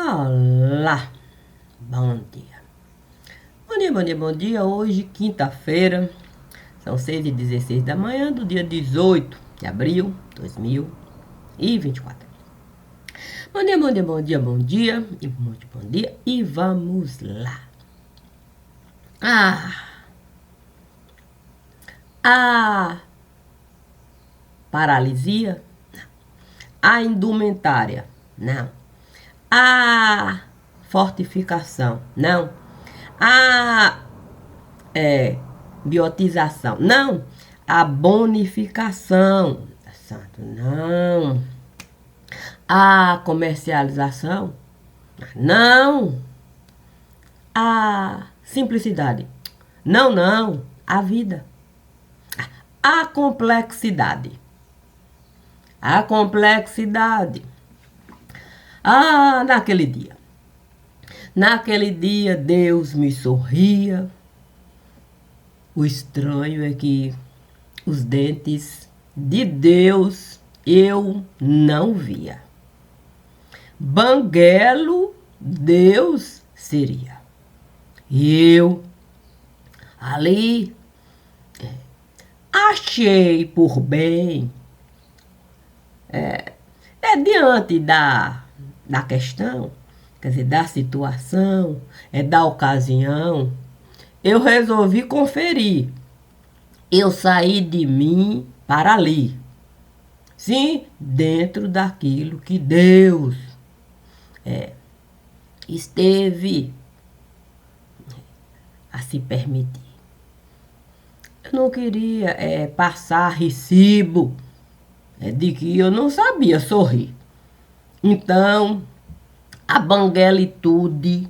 Olá, bom dia. Bom dia, bom dia, bom dia. Hoje, quinta-feira, são 6h16 da manhã do dia 18 de abril de 2024. Bom dia, bom dia, bom dia, bom dia e muito bom dia. E vamos lá. A paralisia? A indumentária? Não. A fortificação? Não. A biotização? Não. A bonificação? Santo, não. A comercialização? Não. A simplicidade? Não, não. A vida. A complexidade? A complexidade. Naquele dia. Naquele dia Deus me sorria. O estranho é que os dentes de Deus eu não via. Banguelo Deus seria. E eu ali achei por bem, diante da questão, quer dizer, da situação, da ocasião, eu resolvi conferir. Eu saí de mim para ali. Sim, dentro daquilo que Deus esteve a se permitir. Eu não queria passar recibo de que eu não sabia sorrir. Então, a banguelitude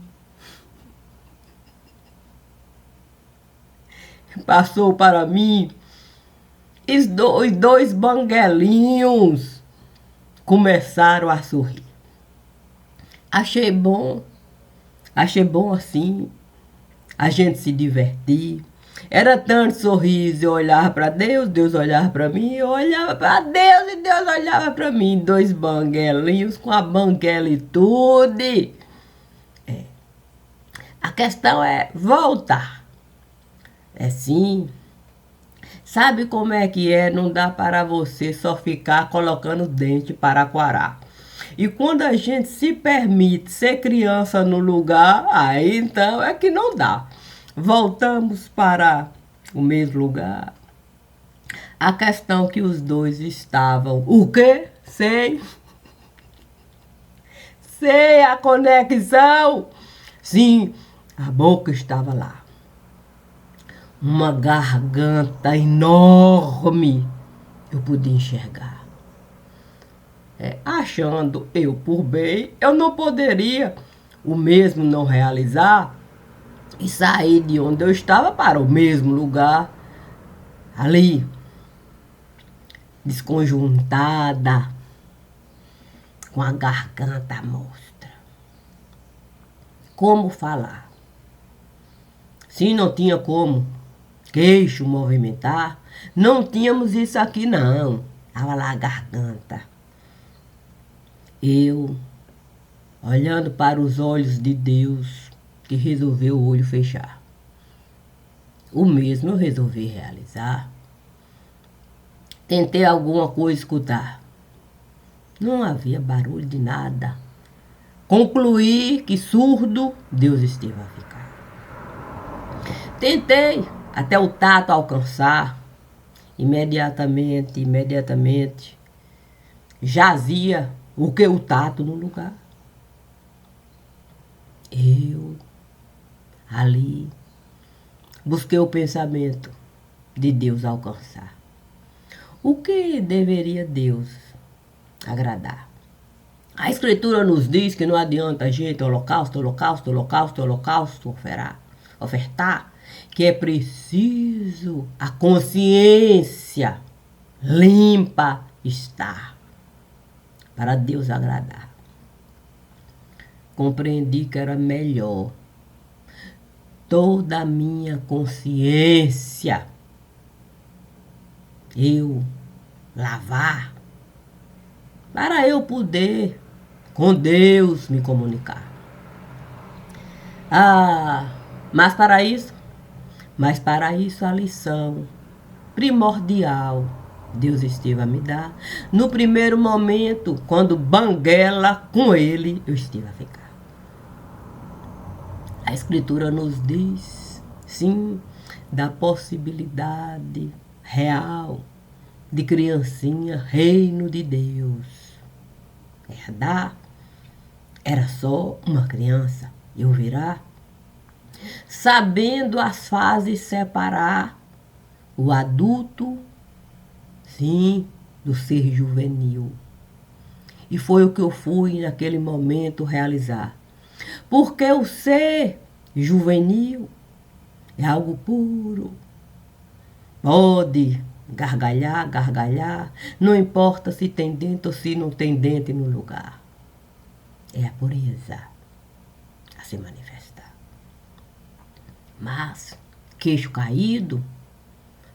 passou para mim. Os dois banguelinhos começaram a sorrir. Achei bom assim, a gente se divertir. Era tanto sorriso, eu olhava para Deus, Deus olhava para mim, eu olhava para Deus e Deus olhava para mim. Dois banguelinhos com a banguelitude. A questão é voltar. Sim. Sabe como é que é? Não dá para você só ficar colocando dente para quarar. E quando a gente se permite ser criança no lugar, aí então é que não dá. Voltamos para o mesmo lugar. A questão que os dois estavam, o quê? Sem a conexão. Sim, a boca estava lá. Uma garganta enorme. Eu podia enxergar. Achando eu por bem, eu não poderia o mesmo não realizar e sair de onde eu estava para o mesmo lugar, ali, desconjuntada, com a garganta à mostra. Como falar? Se não tinha como queixo movimentar, não tínhamos isso aqui não. Estava lá a garganta. Eu, olhando para os olhos de Deus, que resolveu o olho fechar. O mesmo eu resolvi realizar. Tentei alguma coisa escutar. Não havia barulho de nada. Concluí que surdo Deus esteve a ficar. Tentei até o tato alcançar. Imediatamente, jazia o que o tato no lugar. Eu, ali, busquei o pensamento de Deus alcançar. O que deveria Deus agradar? A Escritura nos diz que não adianta a gente holocausto ofertar, que é preciso a consciência limpa estar para Deus agradar. Compreendi que era melhor toda a minha consciência eu lavar para eu poder com Deus me comunicar. Ah, mas para isso a lição primordial Deus esteve a me dar. No primeiro momento, quando banguela com ele, eu estive a ficar. A Escritura nos diz, sim, da possibilidade real de criancinha, reino de Deus. Era só uma criança. Eu virá, sabendo as fases separar o adulto, sim, do ser juvenil. E foi o que eu fui naquele momento realizar. Porque o ser juvenil é algo puro. Pode gargalhar, não importa se tem dente ou se não tem dente no lugar. É a pureza a se manifestar. Mas, queixo caído,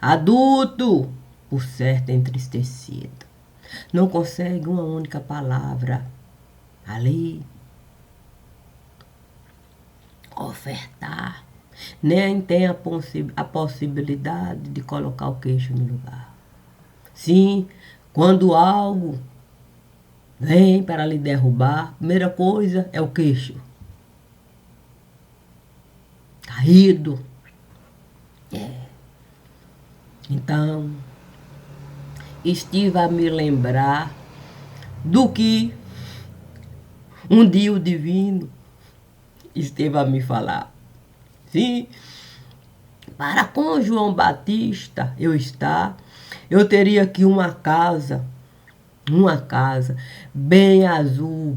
adulto, por certo entristecido, não consegue uma única palavra ali ofertar, nem tem a possibilidade de colocar o queixo no lugar. Sim, quando algo vem para lhe derrubar, a primeira coisa é o queixo caído. Então, estive a me lembrar do que um dia o divino esteve a me falar. Sim, para com João Batista eu teria aqui uma casa bem azul,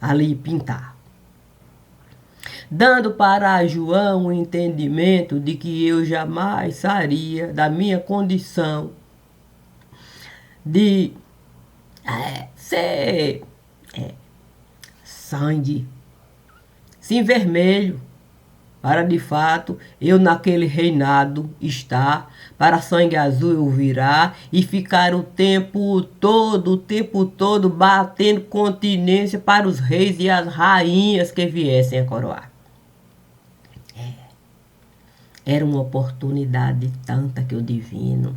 ali pintar. Dando para João o entendimento de que eu jamais sairia da minha condição de ser sangue, sim, vermelho, para de fato eu naquele reinado estar, para sangue azul eu virar e ficar o tempo todo batendo continência para os reis e as rainhas que viessem a coroar. Era uma oportunidade tanta que o divino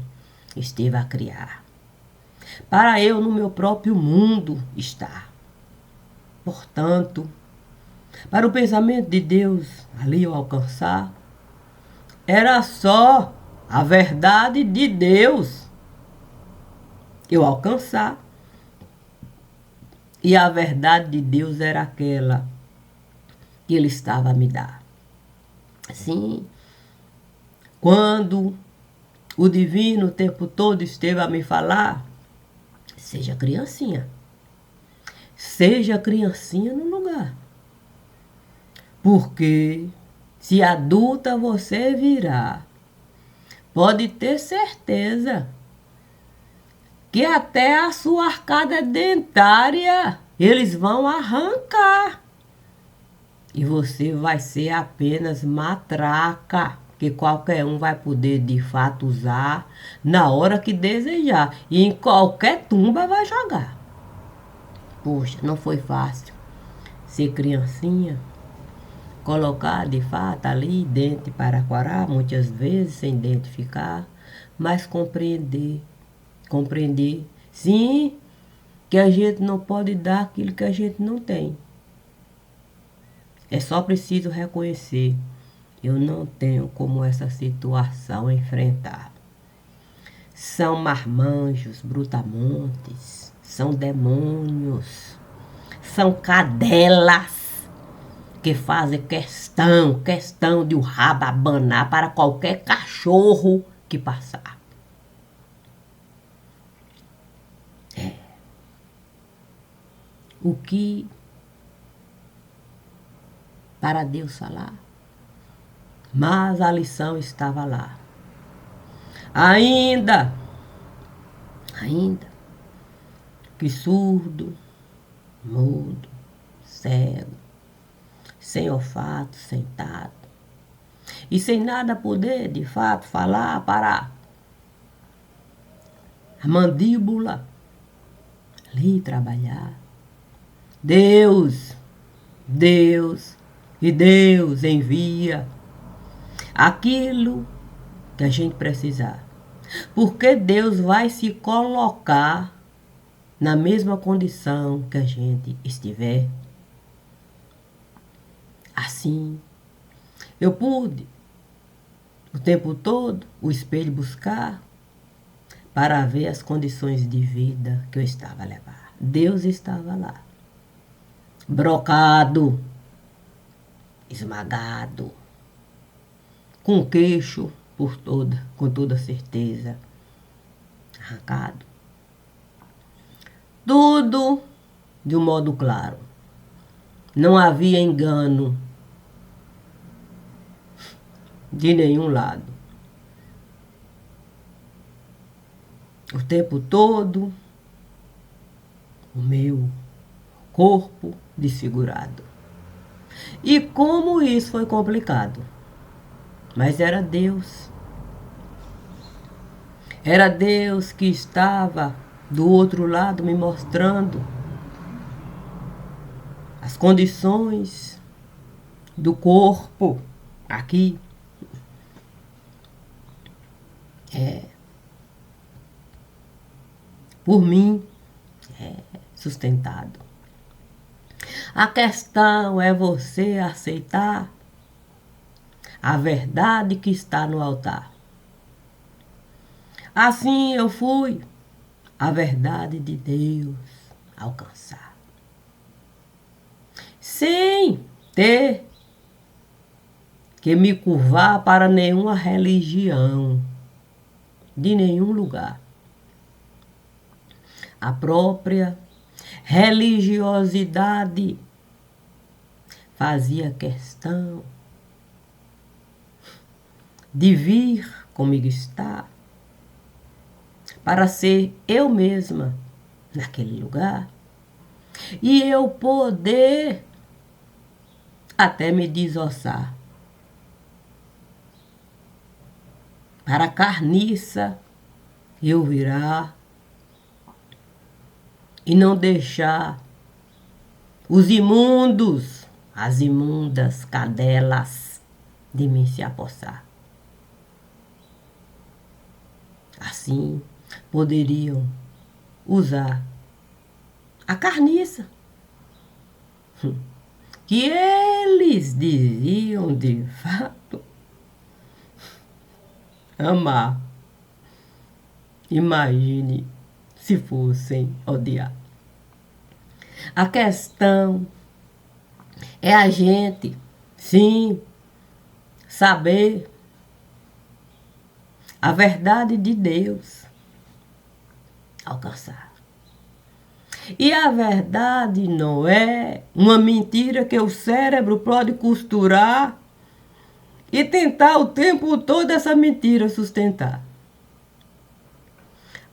esteve a criar, para eu no meu próprio mundo estar. Portanto, para o pensamento de Deus ali eu alcançar, era só a verdade de Deus eu alcançar. E a verdade de Deus era aquela que Ele estava a me dar. Sim, quando o divino o tempo todo esteve a me falar, seja criancinha no lugar. Porque se adulta você virá, pode ter certeza que até a sua arcada dentária eles vão arrancar. E você vai ser apenas matraca, que qualquer um vai poder de fato usar na hora que desejar. E em qualquer tumba vai jogar. Poxa, não foi fácil ser criancinha, colocar de fato ali dente para quarar, muitas vezes sem identificar, mas compreender, sim, que a gente não pode dar aquilo que a gente não tem. É só preciso reconhecer, eu não tenho como essa situação enfrentar. São marmanjos, brutamontes, são demônios, são cadelas que fazem questão de o rabo abanar para qualquer cachorro que passar. O que para Deus falar? Mas a lição estava lá. Ainda que surdo, mudo, cego, sem olfato, sem tato, e sem nada poder, de fato, falar para a mandíbula ali trabalhar. Deus e Deus envia aquilo que a gente precisar. Porque Deus vai se colocar na mesma condição que a gente estiver. Assim, eu pude o tempo todo o espelho buscar para ver as condições de vida que eu estava a levar. Deus estava lá, brocado, esmagado, com o queixo com toda certeza, arrancado. Tudo de um modo claro. Não havia engano de nenhum lado. O tempo todo, o meu corpo desfigurado. E como isso foi complicado. Mas era Deus. Era Deus que estava do outro lado me mostrando as condições do corpo aqui. Por mim, sustentado. A questão é você aceitar a verdade que está no altar. Assim eu fui a verdade de Deus alcançar. Sem ter que me curvar para nenhuma religião, de nenhum lugar. A própria religiosidade fazia questão de vir comigo estar para ser eu mesma naquele lugar e eu poder até me desossar para a carniça eu virar e não deixar os imundos, as imundas cadelas de mim se apossar. Assim, poderiam usar a carniça que eles deviam de fato amar. Imagine se fossem odiar. A questão é a gente, sim, saber a verdade de Deus alcançar. E a verdade não é uma mentira que o cérebro pode costurar e tentar o tempo todo essa mentira sustentar.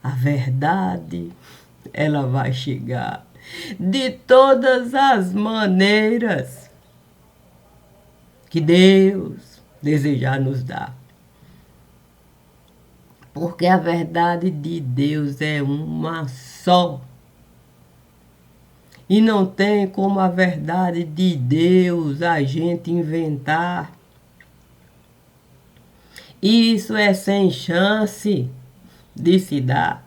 A verdade, ela vai chegar de todas as maneiras que Deus desejar nos dar. Porque a verdade de Deus é uma só. E não tem como a verdade de Deus a gente inventar. Isso é sem chance de se dar.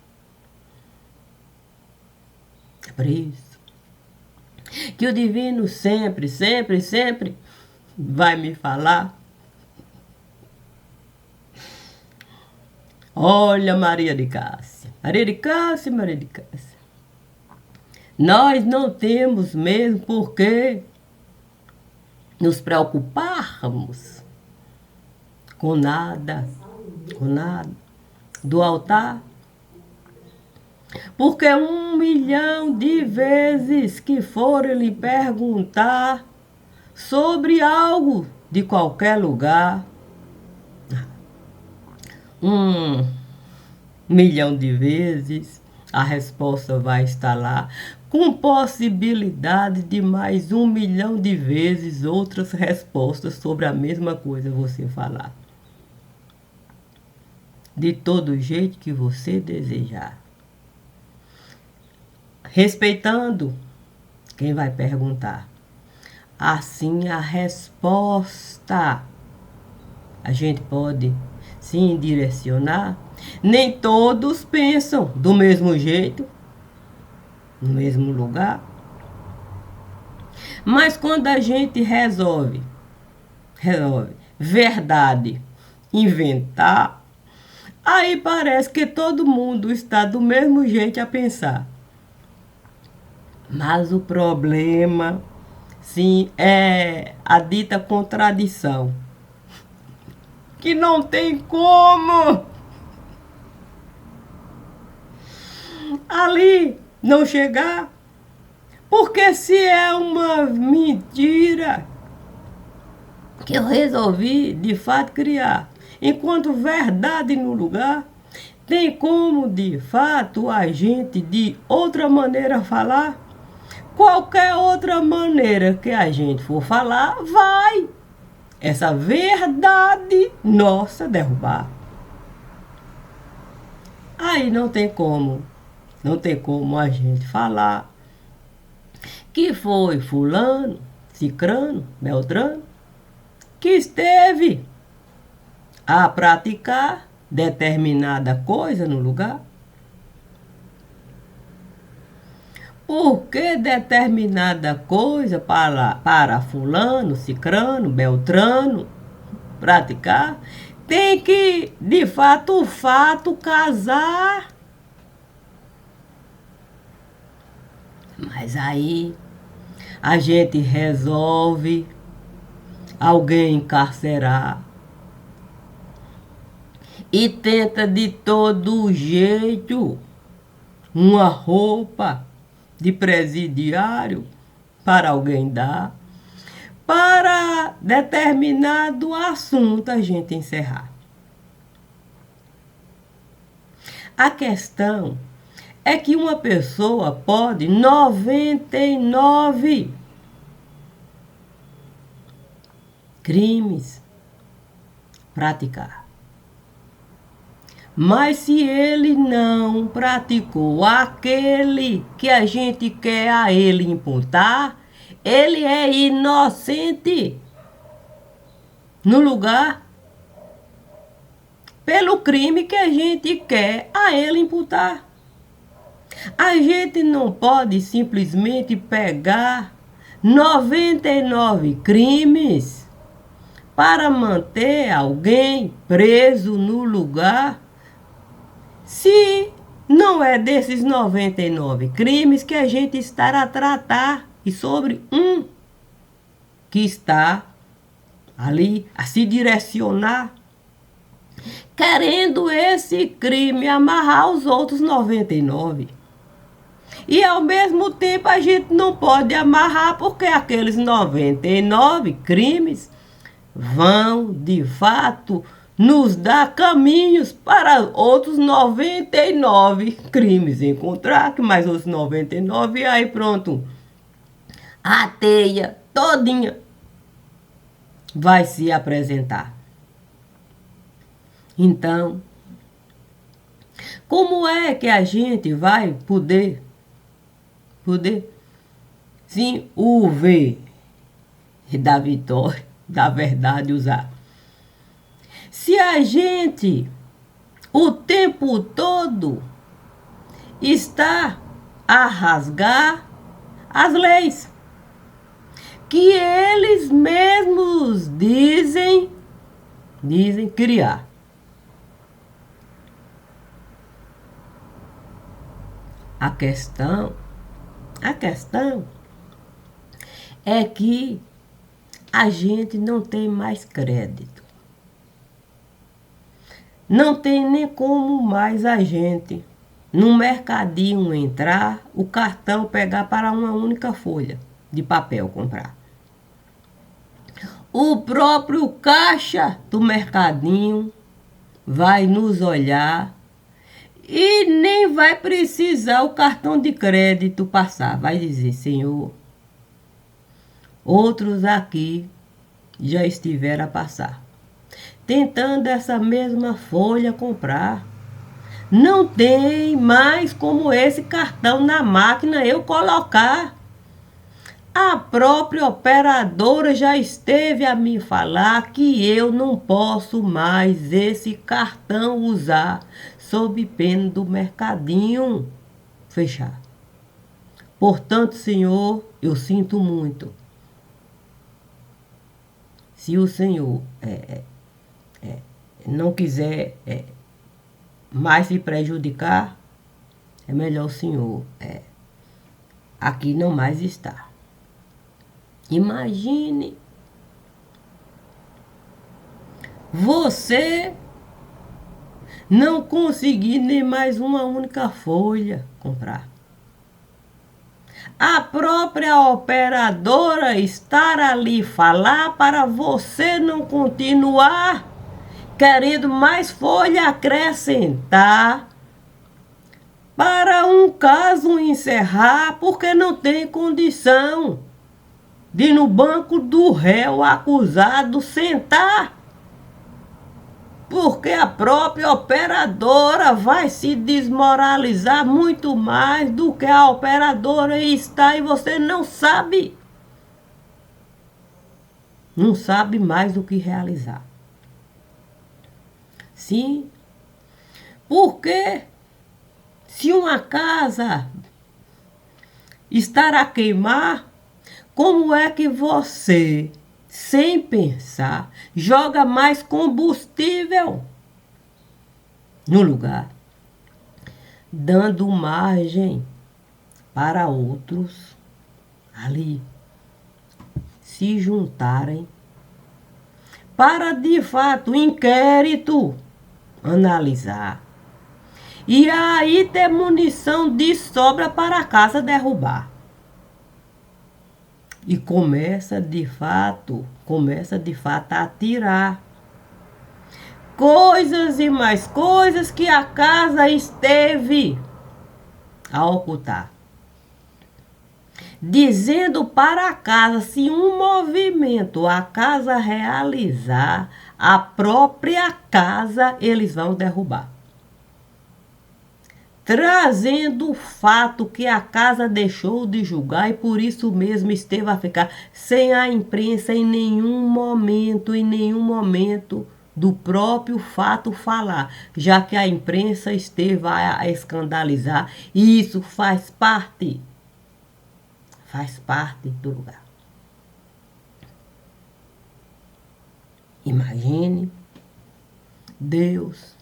É por isso que o divino sempre, sempre, sempre vai me falar. Olha, Maria de Cássia, Maria de Cássia, Maria de Cássia. Nós não temos mesmo por que nos preocuparmos com nada do altar. Porque 1 milhão de vezes que forem lhe perguntar sobre algo de qualquer lugar, 1 milhão de vezes a resposta vai estar lá, com possibilidade de mais 1 milhão de vezes outras respostas sobre a mesma coisa você falar. De todo jeito que você desejar. respeitando quem vai perguntar. Assim a resposta a gente pode sim direcionar. Nem todos pensam do mesmo jeito, no mesmo lugar. Mas quando a gente resolve verdade, inventar, aí parece que todo mundo está do mesmo jeito a pensar. Mas o problema, sim, é a dita contradição. Que não tem como ali não chegar. Porque se é uma mentira que eu resolvi de fato criar, enquanto verdade no lugar, tem como de fato a gente de outra maneira falar? Qualquer outra maneira que a gente for falar, vai essa verdade nossa derrubar. Aí não tem como a gente falar que foi fulano, cicrano, beltrano, que esteve a praticar determinada coisa no lugar. Porque determinada coisa para fulano, cicrano, beltrano praticar, tem que, de fato, o fato casar. Mas aí a gente resolve alguém encarcerar e tenta de todo jeito uma roupa de presidiário para alguém dar, para determinado assunto a gente encerrar. A questão é que uma pessoa pode 99 crimes praticar. Mas se ele não praticou aquele que a gente quer a ele imputar, ele é inocente no lugar pelo crime que a gente quer a ele imputar. A gente não pode simplesmente pegar 99 crimes para manter alguém preso no lugar, se não é desses 99 crimes que a gente está a tratar e sobre um que está ali a se direcionar, querendo esse crime amarrar os outros 99. E ao mesmo tempo a gente não pode amarrar porque aqueles 99 crimes vão de fato nos dar caminhos para outros 99 crimes encontrar, que mais outros 99 e aí pronto. A teia todinha vai se apresentar. Então, como é que a gente vai poder sim, o V da vitória, da verdade usar? Se a gente o tempo todo está a rasgar as leis que eles mesmos dizem criar. A questão é que a gente não tem mais crédito. Não tem nem como mais a gente, no mercadinho entrar, o cartão pegar para uma única folha de papel comprar. O próprio caixa do mercadinho vai nos olhar e nem vai precisar o cartão de crédito passar. Vai dizer, senhor, outros aqui já estiveram a passar, tentando essa mesma folha comprar. Não tem mais como esse cartão na máquina eu colocar. A própria operadora já esteve a me falar que eu não posso mais esse cartão usar sob pena do mercadinho fechar. Portanto, senhor, eu sinto muito. Se o senhor não quiser mais se prejudicar, é melhor o senhor aqui não mais estar. Imagine você não conseguir nem mais uma única folha comprar. A própria operadora estar ali falar para você não continuar querendo mais folha acrescentar para um caso encerrar porque não tem condição de no banco do réu acusado sentar. Porque a própria operadora vai se desmoralizar muito mais do que a operadora está e você não sabe. Não sabe mais o que realizar. Sim, porque se uma casa estar a queimar, como é que você, sem pensar, joga mais combustível no lugar, dando margem para outros ali se juntarem para, de fato, inquérito analisar. E aí ter munição de sobra para a casa derrubar. E começa de fato a atirar coisas e mais coisas que a casa esteve a ocultar. Dizendo para a casa, se um movimento a casa realizar, a própria casa eles vão derrubar. Trazendo o fato que a casa deixou de julgar e por isso mesmo esteve a ficar sem a imprensa em nenhum momento do próprio fato falar, já que a imprensa esteve a escandalizar e isso faz parte do lugar. Imagine Deus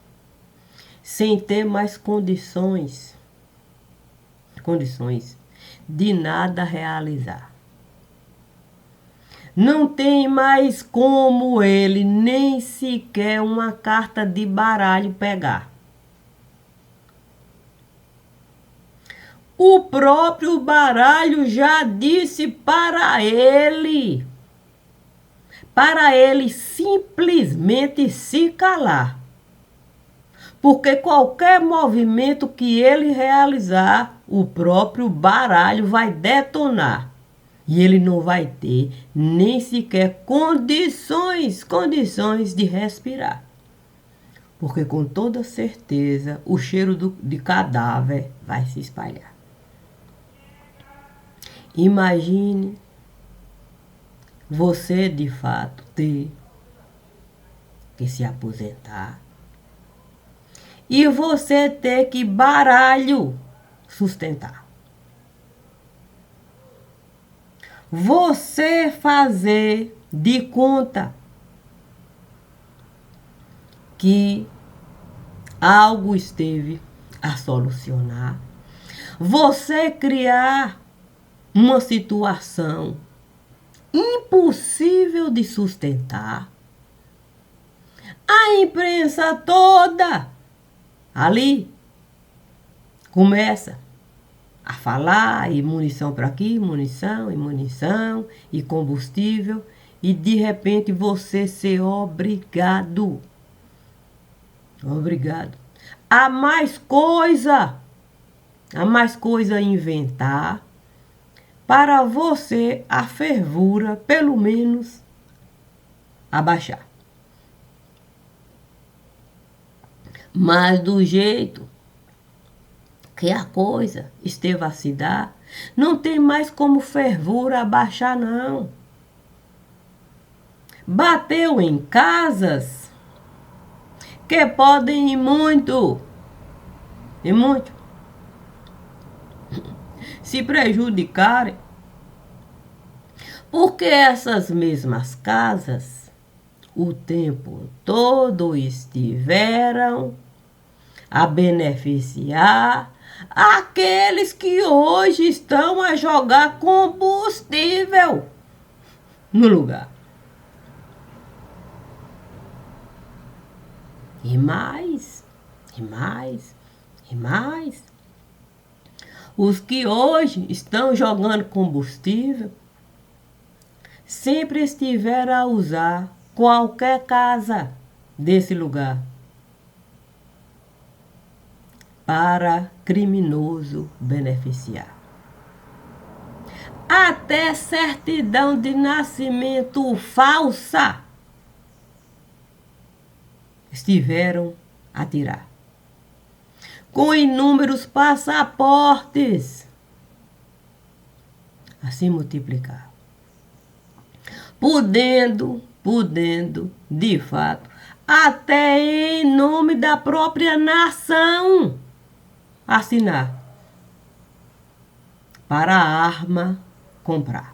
sem ter mais condições de nada realizar. Não tem mais como ele nem sequer uma carta de baralho pegar. O próprio baralho já disse para ele simplesmente se calar. Porque qualquer movimento que ele realizar, o próprio baralho vai detonar. E ele não vai ter nem sequer condições de respirar. Porque com toda certeza o cheiro de cadáver vai se espalhar. Imagine você de fato ter que se aposentar e você ter que baralho sustentar. Você fazer de conta que algo esteve a solucionar. Você criar uma situação impossível de sustentar. A imprensa toda ali começa a falar e munição para aqui, munição e combustível e de repente você ser obrigado a mais coisa a inventar para você a fervura pelo menos abaixar. Mas do jeito que a coisa esteve a se dar, não tem mais como fervura abaixar, não. Bateu em casas que podem ir muito, e muito, se prejudicarem, porque essas mesmas casas o tempo todo estiveram a beneficiar aqueles que hoje estão a jogar combustível no lugar. E mais, e mais, e mais. Os que hoje estão jogando combustível sempre estiveram a usar qualquer casa desse lugar para criminoso beneficiar. Até certidão de nascimento falsa estiveram a tirar. Com inúmeros passaportes a se multiplicar. Podendo, de fato, até em nome da própria nação, assinar para a arma comprar.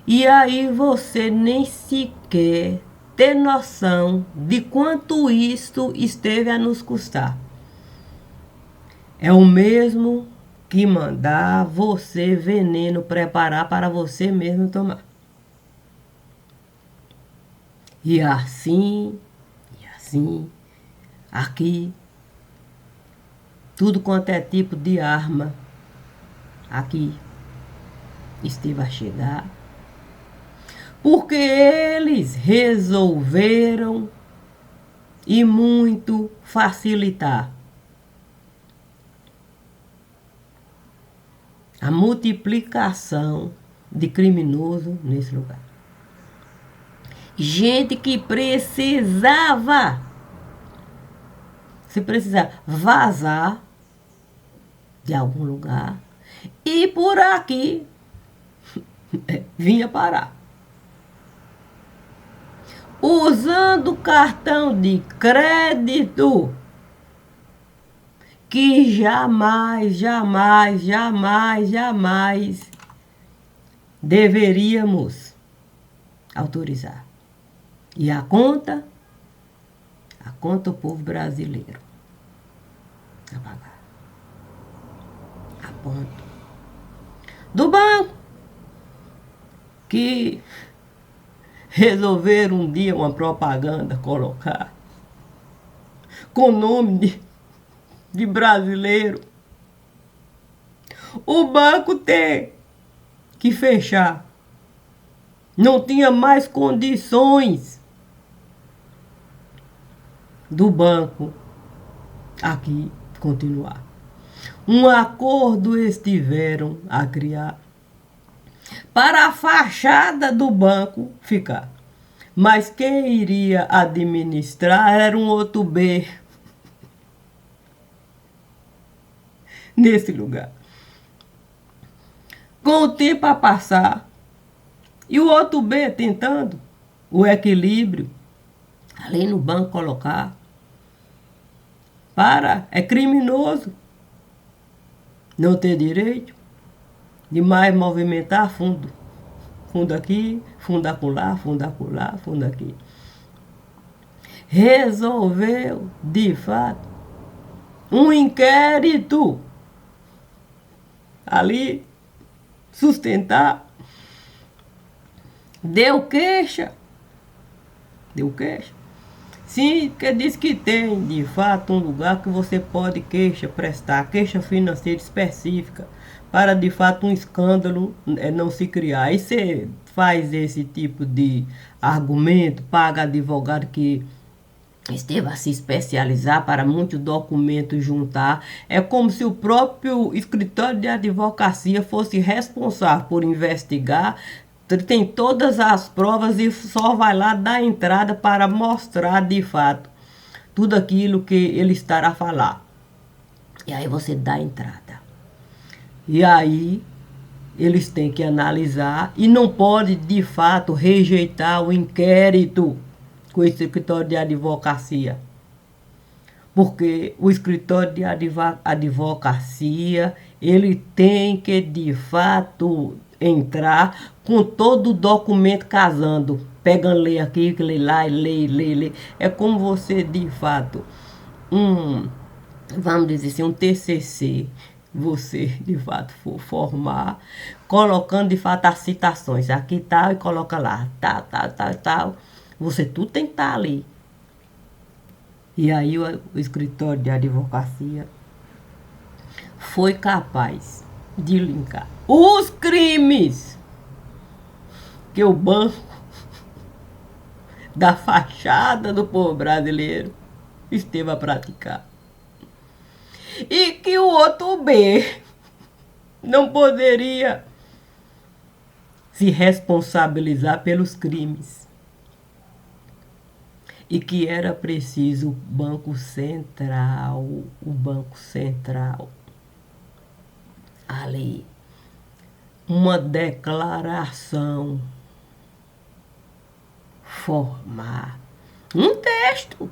E aí você nem sequer tem noção de quanto isto esteve a nos custar. É o mesmo que mandar você veneno preparar para você mesmo tomar. E assim, aqui, tudo quanto é tipo de arma, aqui, esteve a chegar. Porque eles resolveram e muito facilitar a multiplicação de criminoso nesse lugar. Gente que precisava vazar de algum lugar e por aqui vinha parar. Usando cartão de crédito que jamais deveríamos autorizar. E a conta o povo brasileiro a pagar. A ponto do banco que resolveram um dia uma propaganda colocar com nome de brasileiro. O banco tem que fechar. Não tinha mais condições do banco aqui continuar. Um acordo estiveram a criar para a fachada do banco ficar. Mas quem iria administrar era um outro B nesse lugar. Com o tempo a passar, e o outro B tentando o equilíbrio, ali no banco colocar, é criminoso não ter direito de mais movimentar fundo. Fundo aqui, fundo acolá, fundo acolá, fundo aqui. Resolveu, de fato, um inquérito ali sustentar. Deu queixa. Sim, porque diz que tem, de fato, um lugar que você pode prestar queixa financeira específica para, de fato, um escândalo não se criar. Aí você faz esse tipo de argumento, paga advogado que esteve a se especializar para muitos documentos juntar. É como se o próprio escritório de advocacia fosse responsável por investigar, tem todas as provas e só vai lá dar entrada para mostrar de fato tudo aquilo que ele estará a falar. E aí você dá a entrada. E aí eles têm que analisar e não pode, de fato, rejeitar o inquérito com o escritório de advocacia. Porque o escritório de advocacia, ele tem que, de fato, entrar com todo o documento casando. Pegando, lê aqui, lê lá, lê. É como você, de fato, vamos dizer assim, um TCC, você, de fato, for formar, colocando, de fato, as citações. Aqui tal, e coloca lá, tal. Você tudo tem que estar ali. E aí o escritório de advocacia foi capaz de linkar os crimes que o banco da fachada do povo brasileiro esteve a praticar. E que o outro B não poderia se responsabilizar pelos crimes. E que era preciso o Banco Central, ali, uma declaração, formar um texto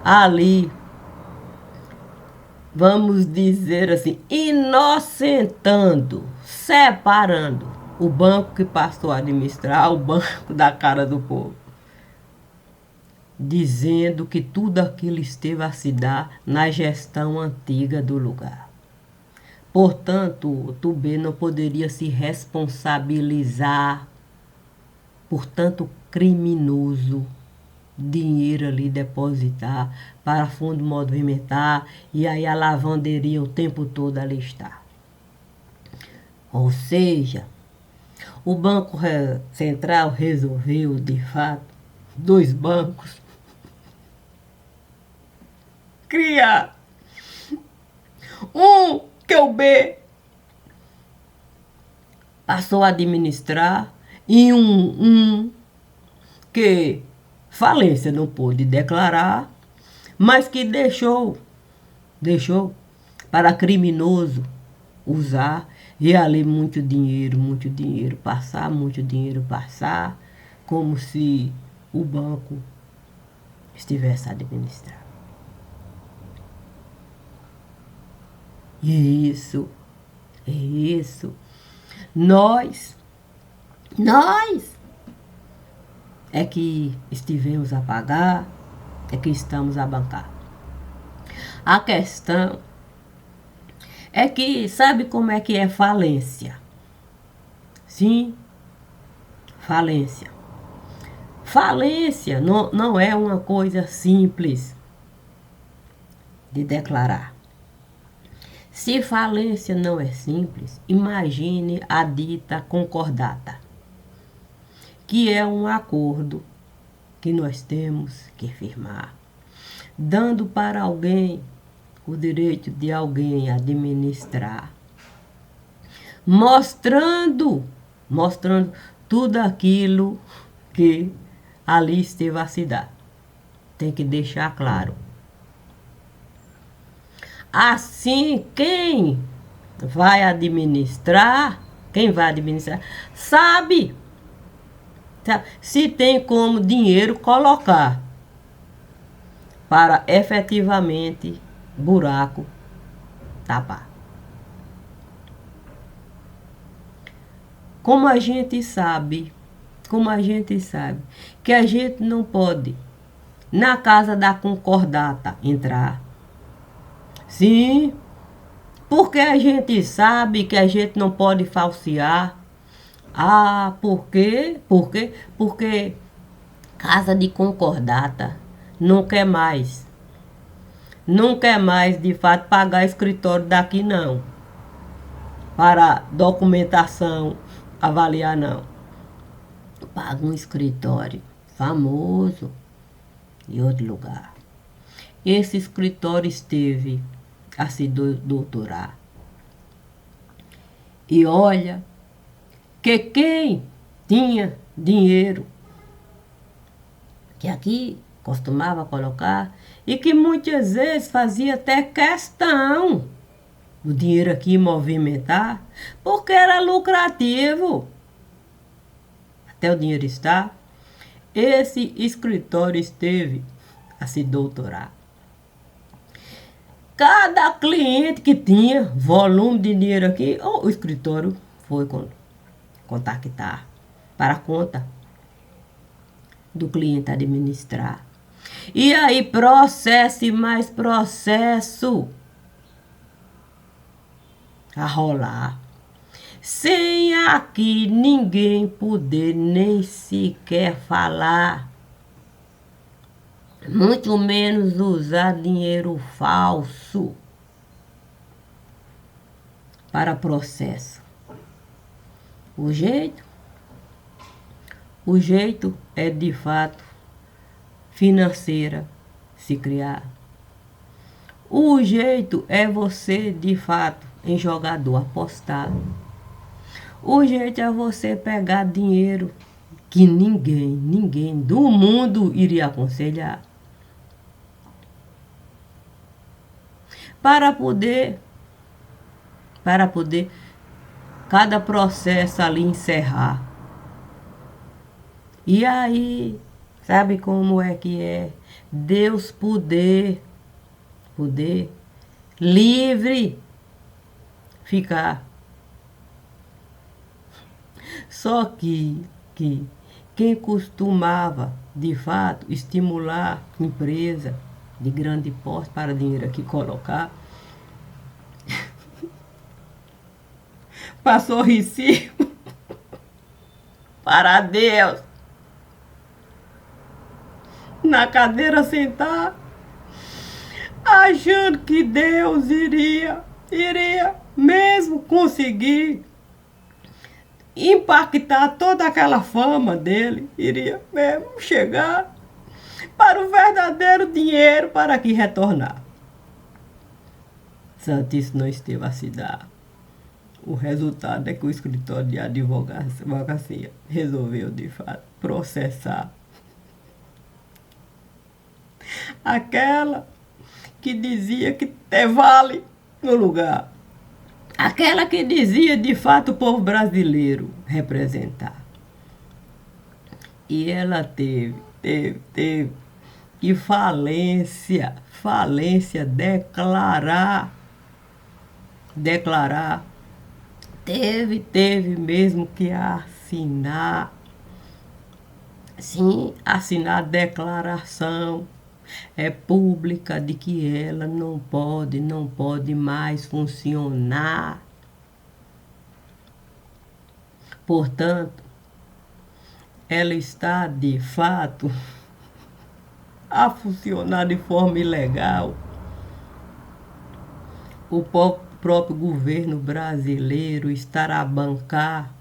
ali, vamos dizer assim, inocentando, separando o banco que passou a administrar o banco da cara do povo, dizendo que tudo aquilo esteve a se dar na gestão antiga do lugar. Portanto, o Tubê não poderia se responsabilizar por tanto criminoso dinheiro ali depositar para fundo movimentar e aí a lavanderia o tempo todo ali está. Ou seja, o Banco Central resolveu, de fato, 2 bancos criar. Um que é o B passou a administrar e um que falência não pôde declarar, mas que deixou para criminoso usar e ali muito dinheiro passar, como se o banco estivesse a administrar. Isso. Nós é que estivemos a pagar, é que estamos a bancar. A questão é que, sabe como é que é falência? Sim, falência. Falência não é uma coisa simples de declarar. Se falência não é simples, imagine a dita concordata, que é um acordo que nós temos que firmar, dando para alguém o direito de alguém administrar, mostrando tudo aquilo que ali esteve a se dar. Tem que deixar claro. Assim, quem vai administrar, sabe se tem como dinheiro colocar para efetivamente buraco tapar. Como a gente sabe que a gente não pode na casa da concordata entrar. Sim, porque a gente sabe que a gente não pode falsear. Ah, por quê? Porque casa de concordata não quer mais de fato pagar escritório daqui não, para documentação avaliar não. Paga um escritório famoso em outro lugar. Esse escritório esteve a se doutorar. E olha que quem tinha dinheiro, que aqui costumava colocar, e que muitas vezes fazia até questão do dinheiro aqui movimentar, porque era lucrativo. Até o dinheiro está. Esse escritório esteve a se doutorar. Cada cliente que tinha volume de dinheiro aqui, o escritório foi contactar para a conta do cliente administrar. E aí, processo e mais processo a rolar. Sem aqui ninguém poder nem sequer falar. Muito menos usar dinheiro falso para processo. O jeito é de fato financeira se criar. O jeito é você de fato em jogador apostar. O jeito é você pegar dinheiro que ninguém do mundo iria aconselhar. Para poder cada processo ali encerrar. E aí, sabe como é que é? Deus poder livre ficar. Só que quem costumava, de fato, estimular empresa de grande porte para dinheiro aqui colocar, passou recibo para Deus na cadeira sentar, achando que Deus iria mesmo conseguir impactar toda aquela fama dele, iria mesmo chegar para o verdadeiro dinheiro para que retornar. Santíssimo não esteve a se dar. O resultado é que o escritório de advocacia resolveu, de fato, processar aquela que dizia que vale no lugar. Aquela que dizia, de fato, o povo brasileiro representar. E ela teve que falência declarar. Teve mesmo que assinar. Sim, assinar a declaração pública de que ela não pode mais funcionar. Portanto, ela está de fato a funcionar de forma ilegal. O próprio governo brasileiro estará a bancar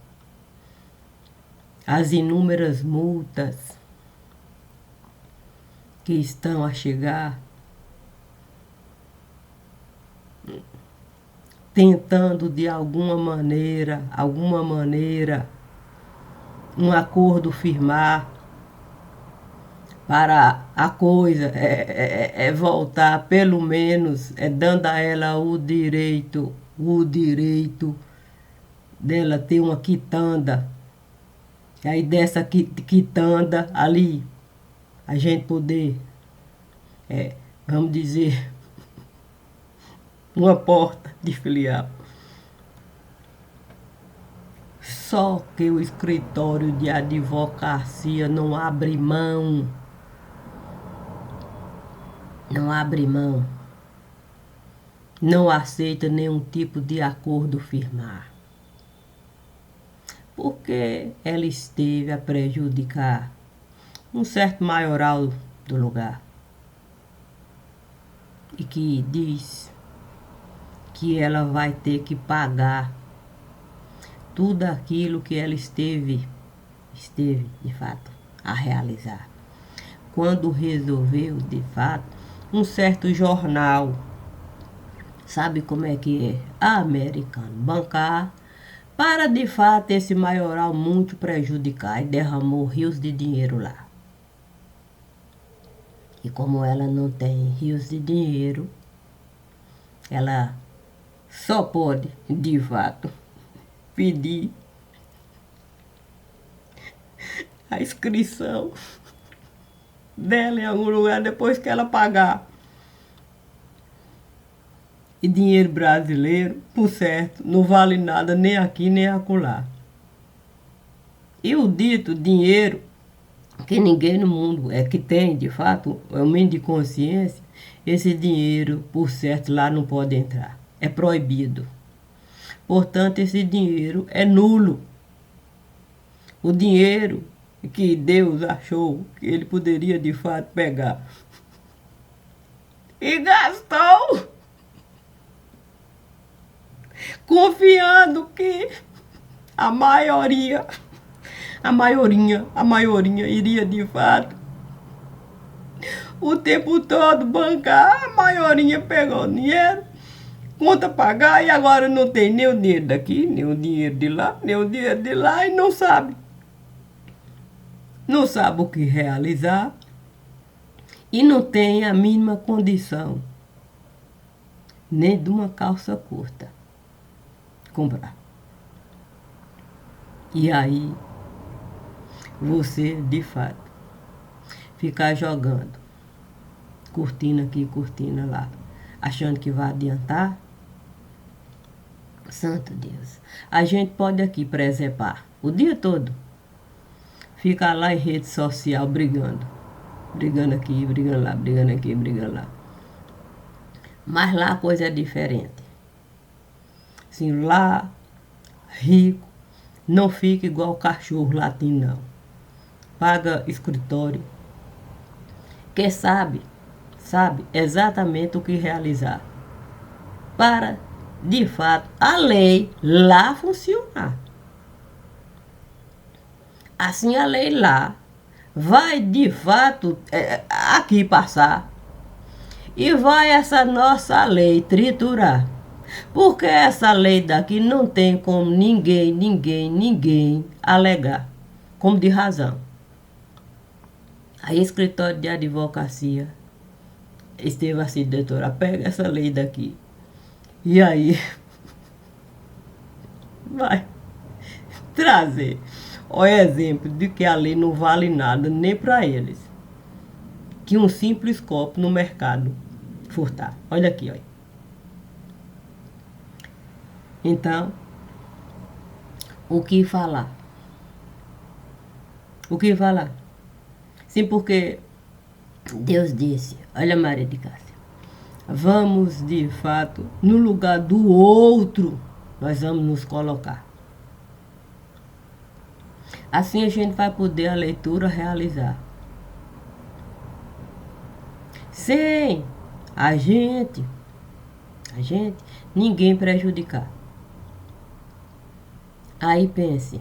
as inúmeras multas que estão a chegar, tentando de alguma maneira, um acordo firmar para a coisa voltar, pelo menos, dando a ela o direito dela ter uma quitanda. E aí dessa quitanda ali, a gente poder, vamos dizer, uma porta de filial. Só que o escritório de advocacia não abre mão. Não aceita nenhum tipo de acordo firmar. Porque ela esteve a prejudicar um certo maioral do lugar. E que diz que ela vai ter que pagar tudo aquilo que ela esteve de fato a realizar. Quando resolveu, de fato, um certo jornal, sabe como é que é? Americano, bancar, para de fato esse maioral muito prejudicar, e derramou rios de dinheiro lá. E como ela não tem rios de dinheiro, ela só pode, de fato, pedir a inscrição dela em algum lugar depois que ela pagar. E dinheiro brasileiro, por certo, não vale nada nem aqui nem acolá. E o dito dinheiro, que ninguém no mundo é que tem, de fato, é um mínimo de consciência, esse dinheiro, por certo, lá não pode entrar. É proibido. Portanto, esse dinheiro é nulo. O dinheiro que Deus achou que ele poderia, de fato, pegar e gastou, confiando que a maioria iria de fato o tempo todo bancar. A maioria pegou o dinheiro, conta pagar, e agora não tem nem o dinheiro daqui, nem o dinheiro de lá, nem o dinheiro de lá, e não sabe o que realizar, e não tem a mínima condição nem de uma calça curta comprar. E aí você, de fato, ficar jogando cortina aqui, cortina lá, achando que vai adiantar. Santo Deus. A gente pode aqui preservar o dia todo, ficar lá em rede social brigando. Brigando aqui, brigando lá, brigando aqui, brigando lá. Mas lá a coisa é diferente. Assim, lá, rico, não fica igual o cachorro latino, não. Paga escritório, que sabe exatamente o que realizar, para, de fato, a lei lá funcionar. Assim, a lei lá vai, de fato, aqui passar, e vai essa nossa lei triturar. Porque essa lei daqui não tem como ninguém alegar como de razão. Aí, escritório de advocacia esteve assim, doutora, pega essa lei daqui. E aí, vai trazer o exemplo de que a lei não vale nada nem para eles. Que um simples copo no mercado furtar. Olha aqui, olha. Então, o que falar? O que falar? Sim, porque Deus disse, olha Maria de Cássia, vamos de fato no lugar do outro, nós vamos nos colocar. Assim a gente vai poder a leitura realizar. Sem a gente, ninguém prejudicar. Aí pense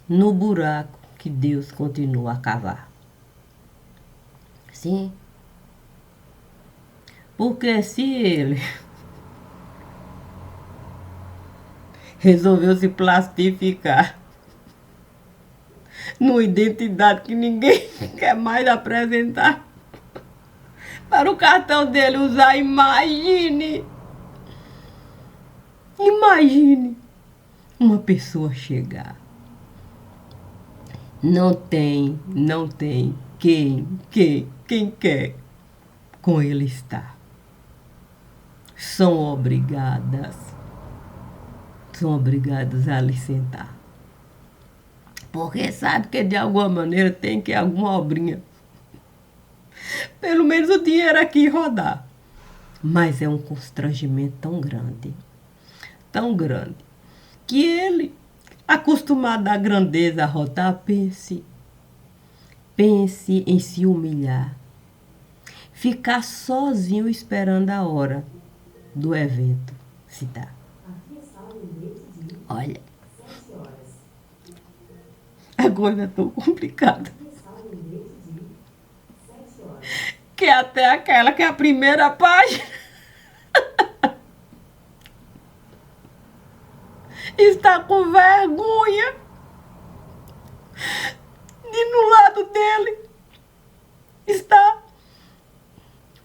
no buraco que Deus continua a cavar. Sim. Porque se ele resolveu se plastificar numa identidade que ninguém quer mais apresentar, para o cartão dele usar, imagine uma pessoa chegar. Não tem quem quer com ele estar. São obrigadas a lhe sentar. Porque sabe que de alguma maneira tem que alguma obrinha, pelo menos o dinheiro aqui rodar. Mas é um constrangimento tão grande, que ele, acostumado à grandeza a rodar, pense em se humilhar, ficar sozinho esperando a hora do evento se dar. Olha, a coisa é tão complicada que até aquela que é a primeira página está com vergonha E no lado dele está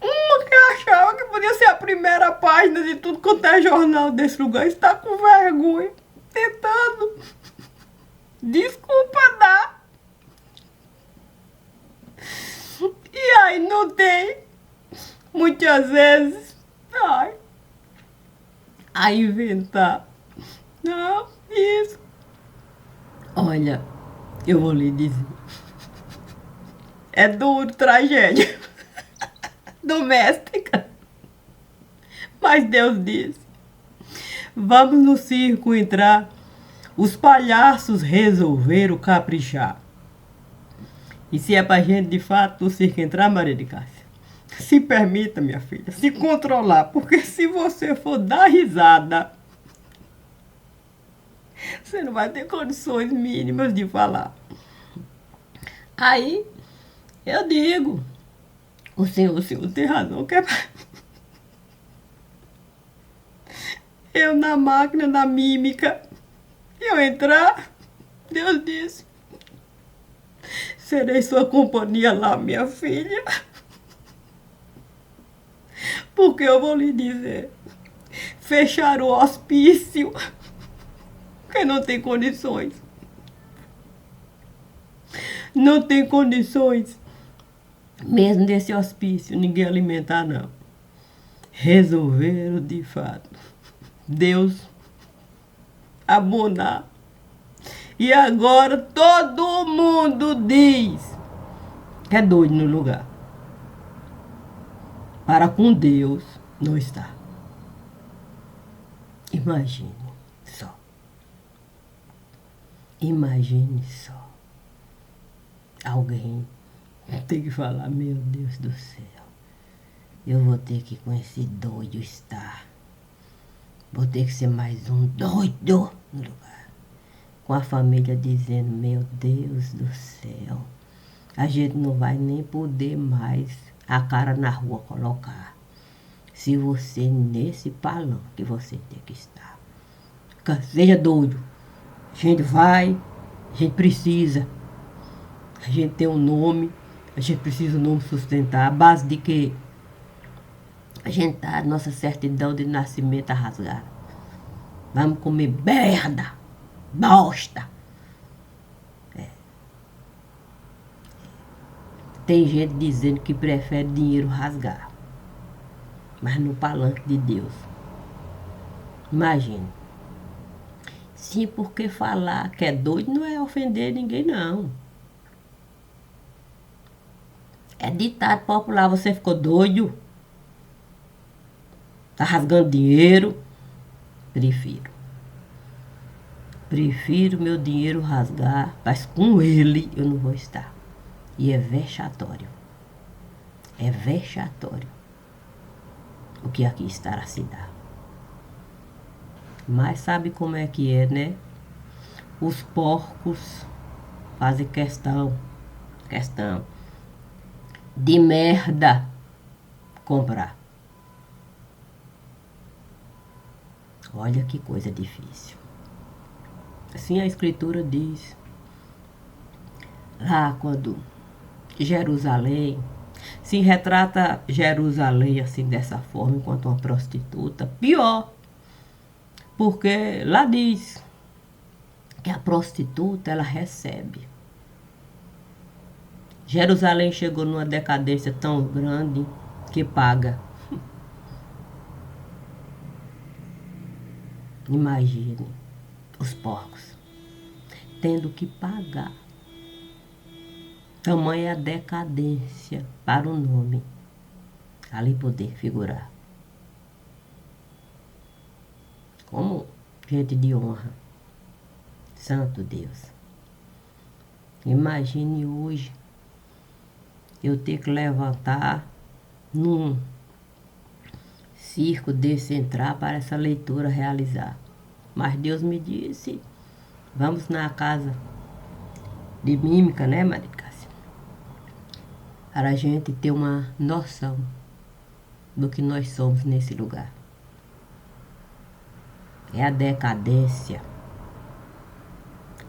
uma que achava que podia ser a primeira página de tudo quanto é jornal desse lugar. Está com vergonha, tentando desculpa dar. E aí não tem, muitas vezes, ai, a inventar. Não, isso. Olha, eu vou lhe dizer. É duro, tragédia doméstica. Mas Deus disse: vamos no circo entrar. Os palhaços resolveram caprichar. E se é pra gente de fato no circo entrar, Maria de Cássia, se permita, minha filha, se controlar, porque se você for dar risada, você não vai ter condições mínimas de falar. Aí, eu digo, o senhor tem razão, que é eu na máquina, na mímica, eu entrar, Deus disse, serei sua companhia lá, minha filha. Porque eu vou lhe dizer, fechar o hospício, porque não tem condições. Não tem condições, mesmo desse hospício, ninguém alimentar, não. Resolveram, de fato, Deus abonar. E agora todo mundo diz que é doido no lugar. Para com Deus não está. Imagine só. Imagine só. Alguém tem que falar, meu Deus do céu, eu vou ter que com esse doido estar. Vou ter que ser mais um doido no lugar. Com a família dizendo, meu Deus do céu, a gente não vai nem poder mais a cara na rua colocar. Se você nesse palanque que você tem que estar. Seja doido. A gente vai, a gente precisa. A gente tem um nome, a gente precisa um nome sustentar. A base de que a gente tá, nossa certidão de nascimento rasgada. Vamos comer merda, bosta. Tem gente dizendo que prefere dinheiro rasgar. Mas no palanque de Deus. Imagine. Sim, porque falar que é doido não é ofender ninguém, não. É ditado popular, você ficou doido? Tá rasgando dinheiro? Prefiro meu dinheiro rasgar, mas com ele eu não vou estar. E é vexatório. É vexatório o que aqui estará se dar. Mas sabe como é que é, né? Os porcos fazem questão de merda comprar. Olha que coisa difícil. Assim a escritura diz. Lá quando Jerusalém, se retrata Jerusalém assim dessa forma, enquanto uma prostituta, pior. Porque lá diz que a prostituta, ela recebe. Jerusalém chegou numa decadência tão grande que paga. Imagine os porcos tendo que pagar. Tamanha decadência para o nome ali poder figurar. Como gente de honra. Santo Deus. Imagine hoje eu ter que levantar num circo desse, entrar para essa leitura realizar. Mas Deus me disse, vamos na casa de mímica, né, Maria Cássia? Para a gente ter uma noção do que nós somos nesse lugar. É a decadência.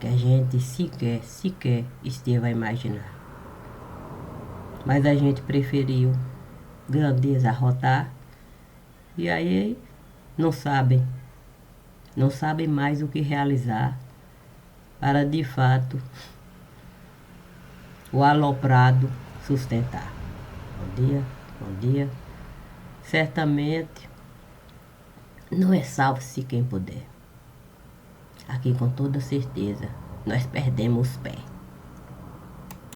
que a gente sequer esteve a imaginar. Mas a gente preferiu grandeza arrotar e aí não sabem mais o que realizar para de fato o aloprado sustentar. Bom dia. Certamente não é salve-se quem puder. Aqui com toda certeza nós perdemos os pés.